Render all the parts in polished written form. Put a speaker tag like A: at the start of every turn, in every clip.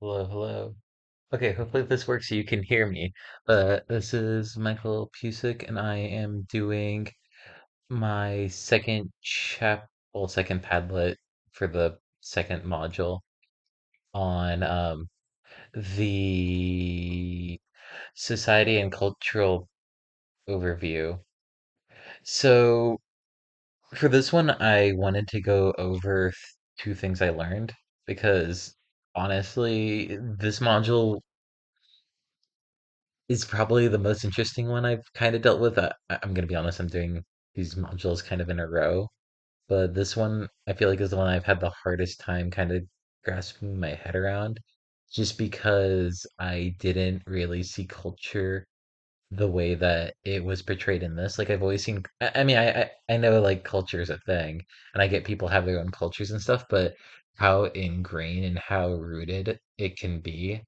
A: Hello, hello. Okay, hopefully this works so you can hear me. This is Michael Pusick, and I am doing my second Padlet for the second module on the society and cultural overview. So for this one, I wanted to go over two things I learned because honestly, this module is probably the most interesting one I've kind of dealt with. I'm gonna be honest, I'm doing these modules kind of in a row, but this one I feel like is the one I've had the hardest time kind of grasping my head around, just because I didn't really see culture the way that it was portrayed in this. Like I've always seen, I know like culture is a thing, and I get people have their own cultures and stuff, but how ingrained and how rooted it can be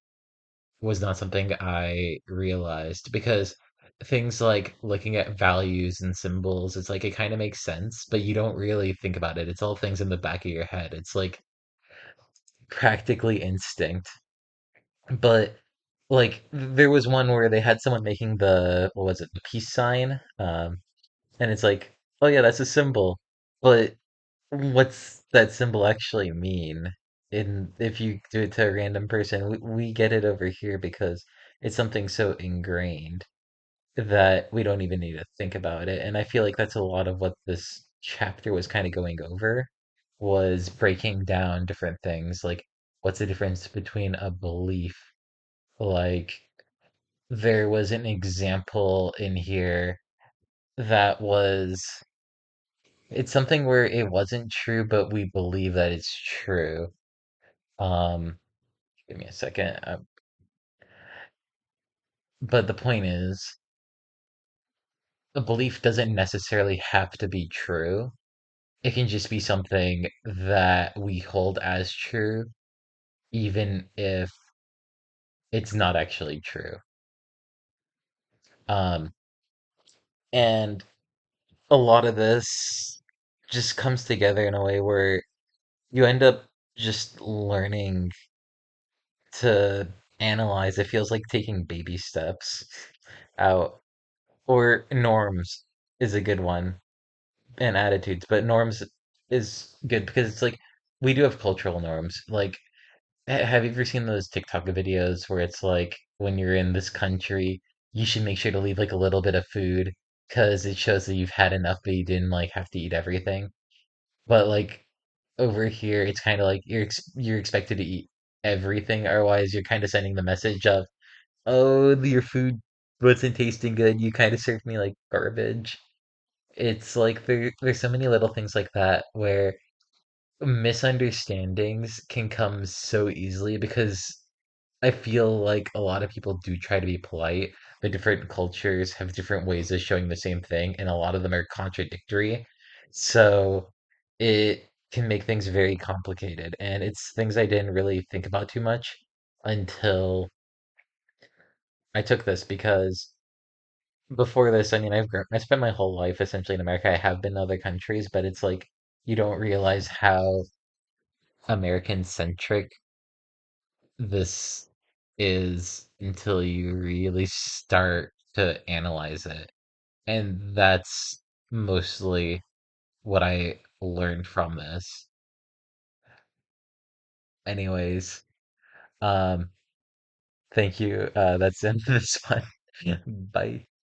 A: was not something I realized because things like looking at values and symbols, it's like it kind of makes sense, but you don't really think about it. It's all things in the back of your head. It's like practically instinct. But like there was one where they had someone making the what was it, the peace sign? And it's like, oh yeah, that's a symbol. But what's that symbol actually mean? In if you do it to a random person, we get it over here because it's something so ingrained that we don't even need to think about it. And I feel like that's a lot of what this chapter was kind of going over was breaking down different things, like what's the difference between a belief, like there was an example in here that was it's something where it wasn't true, but we believe that it's true. Um, Give me a second. But the point is, a belief doesn't necessarily have to be true. It can just be something that we hold as true, even if it's not actually true. Um, and a lot of this just comes together in a way where you end up just learning to analyze. It feels like taking baby steps out. Or norms is a good one, and attitudes, but norms is good because it's like we do have cultural norms. Like, have you ever seen those TikTok videos where it's like when you're in this country, you should make sure to leave like a little bit of food because it shows that you've had enough, but you didn't like have to eat everything. But like over here, it's kind of like you're expected to eat everything, otherwise you're kind of sending the message of, oh, your food wasn't tasting good. You kind of served me like garbage. It's like there's so many little things like that where misunderstandings can come so easily because I feel like a lot of people do try to be polite, but different cultures have different ways of showing the same thing, and a lot of them are contradictory. So it can make things very complicated, and it's things I didn't really think about too much until I took this because before this, I mean, I spent my whole life essentially in America. I have been in other countries, but it's like you don't realize how American centric this is until you really start to analyze it. And that's mostly what I learned from this. Anyways, um, thank you. That's the end of this one. Bye.